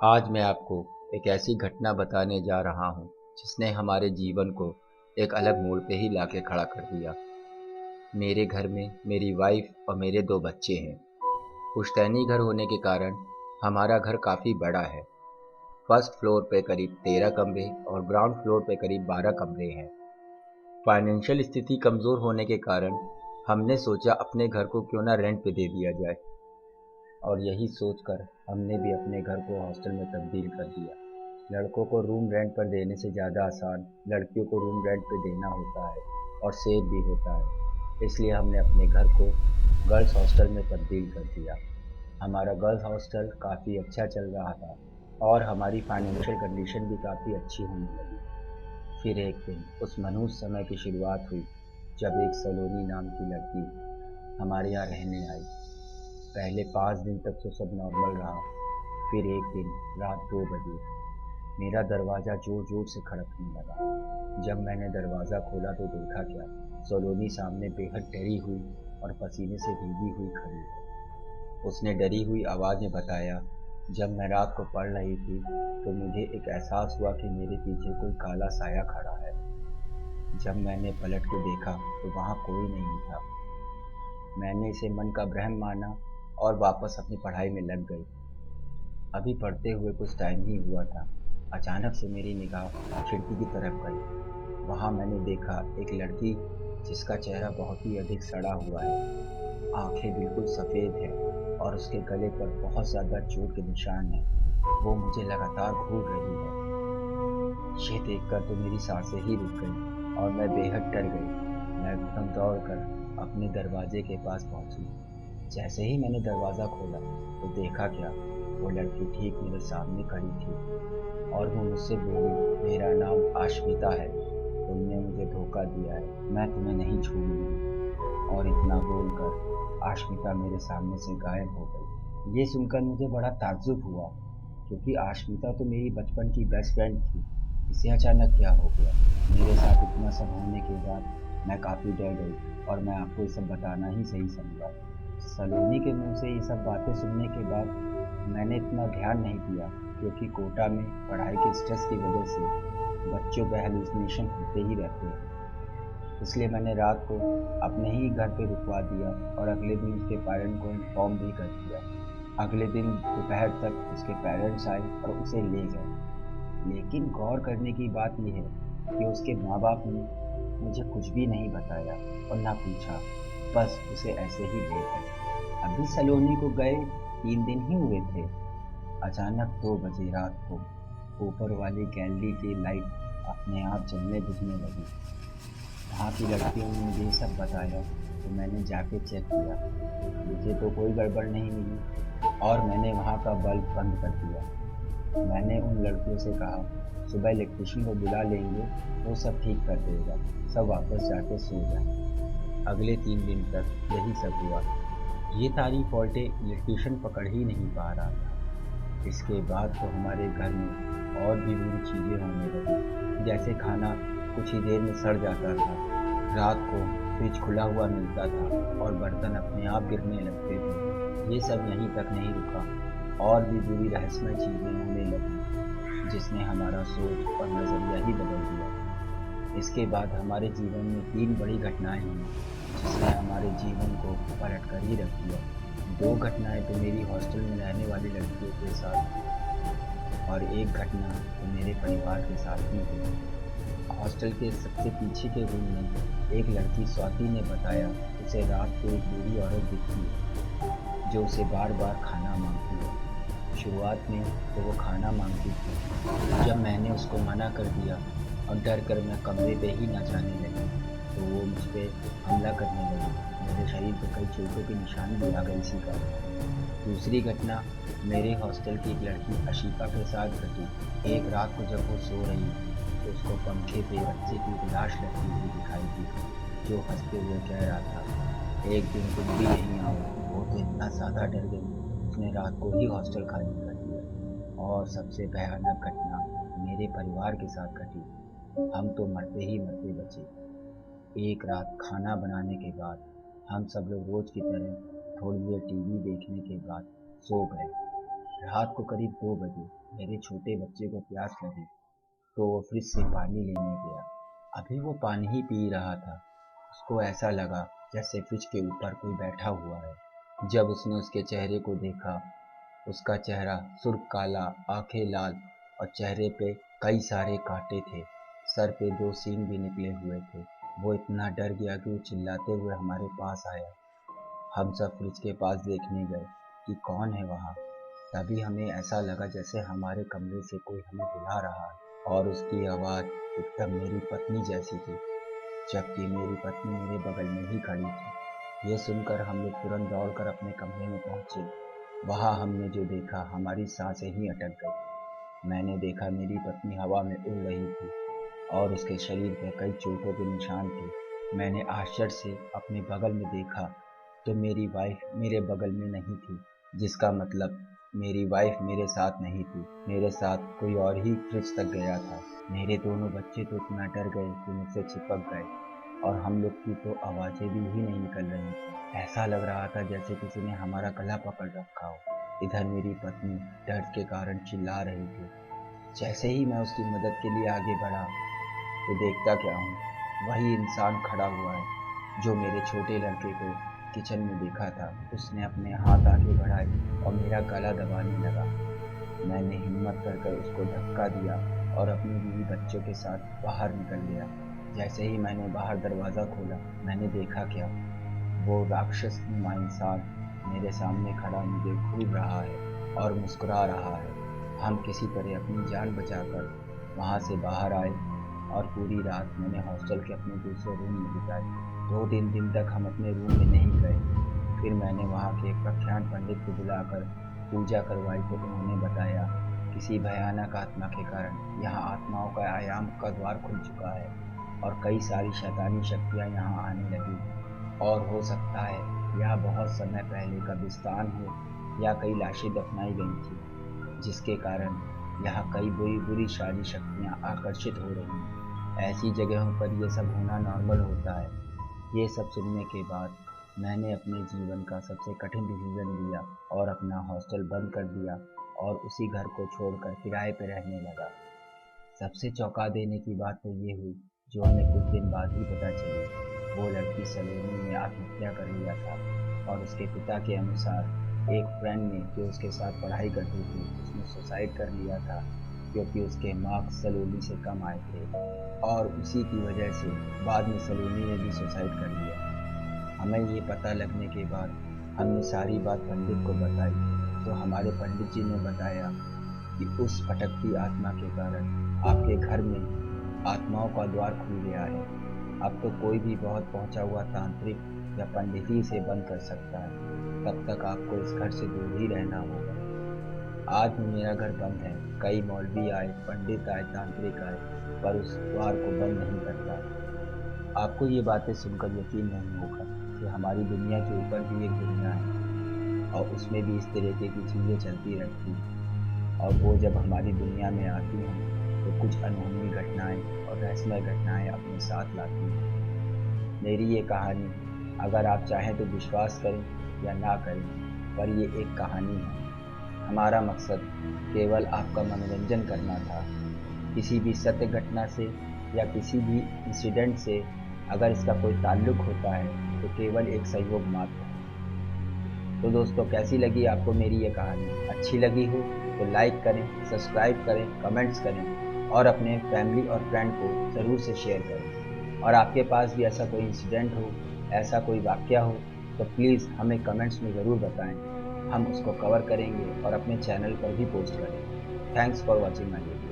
आज मैं आपको एक ऐसी घटना बताने जा रहा हूँ जिसने हमारे जीवन को एक अलग मोड़ पे ही लाके खड़ा कर दिया। मेरे घर में मेरी वाइफ और मेरे 2 बच्चे हैं। पुश्तैनी घर होने के कारण हमारा घर काफ़ी बड़ा है। फर्स्ट फ्लोर पे करीब 13 कमरे और ग्राउंड फ्लोर पे करीब 12 कमरे हैं। फाइनेंशियल स्थिति कमज़ोर होने के कारण हमने सोचा अपने घर को क्यों ना रेंट पे दे दिया जाए, और यही सोचकर हमने भी अपने घर को हॉस्टल में तब्दील कर दिया। लड़कों को रूम रेंट पर देने से ज़्यादा आसान लड़कियों को रूम रेंट पे देना होता है और सेव भी होता है। इसलिए हमने अपने घर को गर्ल्स हॉस्टल में तब्दील कर दिया। हमारा गर्ल्स हॉस्टल काफ़ी अच्छा चल रहा था और हमारी फाइनेंशियल कंडीशन भी काफ़ी अच्छी होने लगी। फिर एक दिन उस मनहूस समय की शुरुआत हुई जब एक सलोनी नाम की लड़की हमारे यहाँ रहने आई। पहले 5 दिन तक तो सब नॉर्मल रहा। फिर एक दिन रात 2 बजे मेरा दरवाज़ा ज़ोर ज़ोर से खड़कने लगा। जब मैंने दरवाज़ा खोला तो देखा क्या, सलोनी सामने बेहद डरी हुई और पसीने से भीगी हुई खड़ी है। उसने डरी हुई आवाज़ में बताया, जब मैं रात को पढ़ रही थी तो मुझे एक एहसास हुआ कि मेरे पीछे कोई काला साया खड़ा है। जब मैंने पलट के देखा तो वहाँ कोई नहीं था। मैंने इसे मन का भ्रम माना और वापस अपनी पढ़ाई में लग गई। अभी पढ़ते हुए कुछ टाइम ही हुआ था, अचानक से मेरी निगाह खिड़की की तरफ गई। वहाँ मैंने देखा एक लड़की जिसका चेहरा बहुत ही अधिक सड़ा हुआ है। आंखें बिल्कुल सफ़ेद है और उसके गले पर बहुत ज़्यादा चोट के निशान हैं। वो मुझे लगातार घूर रही है। ये देखकर तो मेरी सांसें ही रुक गई और मैं बेहद डर गई। मैं एकदम दौड़कर अपने दरवाजे के पास पहुंची। जैसे ही मैंने दरवाज़ा खोला तो देखा क्या, वो लड़की ठीक मेरे सामने खड़ी थी और वो मुझसे बोली, मेरा नाम आश्मिता है, तुमने मुझे धोखा दिया है, मैं तुम्हें नहीं छोड़ूंगी। और इतना बोलकर आश्मिता मेरे सामने से गायब हो गई। ये सुनकर मुझे बड़ा ताज्जुब हुआ, क्योंकि आश्मिता तो मेरी बचपन की बेस्ट फ्रेंड थी। इसे अचानक क्या हो गया। मेरे साथ इतना सब होने के बाद मैं काफ़ी डर गई और मैं आपको ये सब बताना ही सही समझा। सलोनी के मुंह से ये सब बातें सुनने के बाद मैंने इतना ध्यान नहीं दिया, क्योंकि कोटा में पढ़ाई के स्ट्रेस की वजह से बच्चों को हेलुसिनेशन होते ही रहते हैं। इसलिए मैंने रात को अपने ही घर पे रुकवा दिया और अगले दिन उसके पेरेंट को इन्फॉर्म भी कर दिया। अगले दिन दोपहर तक उसके पेरेंट्स आए और उसे ले गए। लेकिन गौर करने की बात यह है कि उसके माँ बाप ने मुझे कुछ भी नहीं बताया और ना पूछा, बस उसे ऐसे ही ले गए। अभी सलोनी को गए 3 दिन ही हुए थे। अचानक 2 बजे रात को ऊपर वाली गैलरी की लाइट अपने आप जलने बुझने लगी। वहाँ की लड़कियों ने मुझे ये सब बताया तो मैंने जाके चेक किया। मुझे तो कोई गड़बड़ नहीं मिली और मैंने वहाँ का बल्ब बंद कर दिया। मैंने उन लड़कियों से कहा, सुबह इलेक्ट्रिशियन को बुला लेंगे, वो सब ठीक कर देगा, सब वापस जाके सो जाए। अगले 3 दिन तक यही सब हुआ। ये सारी फॉल्टें इलेक्ट्रिशियन पकड़ ही नहीं पा रहा था। इसके बाद तो हमारे घर में और भी बुरी चीज़ें होने लगी, जैसे खाना कुछ ही देर में सड़ जाता था, रात को फ्रिज खुला हुआ मिलता था और बर्तन अपने आप गिरने लगते थे। ये सब यहीं तक नहीं रुका, और भी बुरी रहस्यमय चीज़ें होने लगी जिसने हमारा सोच और नज़रिया ही बदल दिया। इसके बाद हमारे जीवन में 3 बड़ी घटनाएं हुई जिसने हमारे जीवन को पलट कर ही रख दिया। 2 घटनाएं तो मेरी हॉस्टल में रहने वाली लड़कियों के साथ और एक घटना तो मेरे परिवार के साथ ही हुई। हॉस्टल के सबसे पीछे के रूम में एक लड़की स्वाति ने बताया, उसे रात को एक बूढ़ी औरत दिखती है जो उसे बार बार खाना मांगती है। शुरुआत में तो वो खाना मांगती थी। जब मैंने उसको मना कर दिया और डर कर मैं कमरे पे ही ना जाने लगी तो वो मुझ पे हमला करने लगी। मेरे शरीर पर कई चोटों के निशान भी आ गए इसी का। दूसरी घटना मेरे हॉस्टल की एक लड़की अशीका के साथ घटी। एक रात को जब वो सो रही थी तो उसको पंखे पे बच्चे की एक लाश लटकी हुई दिखाई दी, जो हंसते हुए कह रहा था, एक दिन तुम भी यहीं आओ। वो तो इतना ज़्यादा डर गई, उसने रात को ही हॉस्टल खाली कर दिया। और सबसे भयानक घटना मेरे परिवार के साथ घटी। हम तो मरते ही मरते बचे। एक रात खाना बनाने के बाद हम सब लोग रोज की तरह थोड़ी देर टीवी देखने के बाद सो गए। रात को करीब 2 बजे मेरे छोटे बच्चे को प्यास लगी तो वो फ्रिज से पानी लेने गया। अभी वो पानी ही पी रहा था, उसको ऐसा लगा जैसे फ्रिज के ऊपर कोई बैठा हुआ है। जब उसने उसके चेहरे को देखा, उसका चेहरा सुर्ख काला, आंखें लाल और चेहरे पे कई सारे कांटे थे। सर पे 2 सींग भी निकले हुए थे। वो इतना डर गया कि वो चिल्लाते हुए हमारे पास आया। हम सब फ्रिज के पास देखने गए कि कौन है वहाँ। तभी हमें ऐसा लगा जैसे हमारे कमरे से कोई हमें बुला रहा है और उसकी आवाज़ एकदम मेरी पत्नी जैसी थी, जबकि मेरी पत्नी मेरे बगल में ही खड़ी थी। ये सुनकर हम लोग तुरंत दौड़कर अपने कमरे में पहुंचे। वहाँ हमने जो देखा, हमारी सांसें ही अटक गई। मैंने देखा मेरी पत्नी हवा में उड़ रही थी और उसके शरीर पर कई चोटों के निशान थे। मैंने आश्चर्य से अपने बगल में देखा तो मेरी वाइफ मेरे बगल में नहीं थी, जिसका मतलब मेरी वाइफ मेरे साथ नहीं थी, मेरे साथ कोई और ही फ्रिज तक गया था। मेरे दोनों बच्चे तो इतना डर गए कि मुझसे चिपक गए और हम लोग की तो आवाज़ें भी नहीं निकल रही थी। ऐसा लग रहा था जैसे किसी ने हमारा गला पकड़ रखा हो। इधर मेरी पत्नी दर्द के कारण चिल्ला रही थी। जैसे ही मैं उसकी मदद के लिए आगे बढ़ा तो देखता क्या हूँ, वही इंसान खड़ा हुआ है जो मेरे छोटे लड़के को किचन में देखा था। उसने अपने हाथ आगे बढ़ाए और मेरा गला दबाने लगा। मैंने हिम्मत कर उसको धक्का दिया और अपनी बीवी बच्चों के साथ बाहर निकल गया। जैसे ही मैंने बाहर दरवाज़ा खोला, मैंने देखा क्या, वो राक्षस नुमा इंसान मेरे सामने खड़ा मुझे घूर रहा है और मुस्कुरा रहा है। हम किसी तरह अपनी जान बचाकर वहाँ से बाहर आए और पूरी रात मैंने हॉस्टल के अपने दूसरे रूम में बिताई। 2 दिन तक हम अपने रूम में नहीं गए। फिर मैंने वहाँ के एक प्रख्यात पंडित को बुलाकर पूजा करवाई तो उन्होंने बताया किसी भयानक आत्मा के कारण यहाँ आत्माओं का आयाम का द्वार खुल चुका है और कई सारी शैतानी शक्तियाँ यहाँ आने लगी और हो सकता है यह बहुत समय पहले कब्रिस्तान हो या कई लाशें दफनाई गई थी, जिसके कारण यहाँ कई बुरी बुरी शारी शक्तियाँ आकर्षित हो रही हैं। ऐसी जगहों पर ये सब होना नॉर्मल होता है। ये सब सुनने के बाद मैंने अपने जीवन का सबसे कठिन डिसीजन लिया और अपना हॉस्टल बंद कर दिया और उसी घर को छोड़कर किराए पर रहने लगा। सबसे चौंका देने की बात तो ये हुई जो हमें कुछ दिन बाद ही पता चली। वो लड़की सलोनी ने आत्महत्या कर लिया था और उसके पिता के अनुसार एक फ्रेंड ने जो उसके साथ पढ़ाई करती थी उसने सुसाइड कर लिया था, क्योंकि उसके मार्क्स सलोनी से कम आए थे और उसी की वजह से बाद में सलोनी ने भी सुसाइड कर लिया। हमें ये पता लगने के बाद हमने सारी बात पंडित को बताई तो हमारे पंडित जी ने बताया कि उस भटकती आत्मा के कारण आपके घर में आत्माओं का द्वार खुल गया है। अब तो कोई भी बहुत पहुंचा हुआ तांत्रिक या पंडित ही इसे बंद कर सकता है। तब तक आपको इस घर से दूर ही रहना होगा। आज भी मेरा घर बंद है। कई मौलवी आए, पंडित आए, तांत्रिक आए, पर उस द्वार को बंद नहीं करता। आपको ये बातें सुनकर यकीन नहीं होगा कि हमारी दुनिया के ऊपर भी एक दुनिया है और उसमें भी इस तरीके की चीज़ें चलती रहती हैं और वो जब हमारी दुनिया में आती हैं तो कुछ अनहोनी घटनाएं और रहस्यमय घटनाएं अपने साथ लाती हैं। मेरी ये कहानी अगर आप चाहें तो विश्वास करें या ना करें, पर ये एक कहानी है। हमारा मकसद केवल आपका मनोरंजन करना था। किसी भी सत्य घटना से या किसी भी इंसिडेंट से अगर इसका कोई ताल्लुक होता है तो केवल एक सहयोग मात्र है। तो दोस्तों, कैसी लगी आपको मेरी ये कहानी? अच्छी लगी हो तो लाइक करें, सब्सक्राइब करें, कमेंट्स करें और अपने फैमिली और फ्रेंड को ज़रूर से शेयर करें। और आपके पास भी ऐसा कोई इंसिडेंट हो, ऐसा कोई वाक़या हो तो प्लीज़ हमें कमेंट्स में ज़रूर बताएं। हम उसको कवर करेंगे और अपने चैनल पर भी पोस्ट करेंगे। Thanks for watching my video.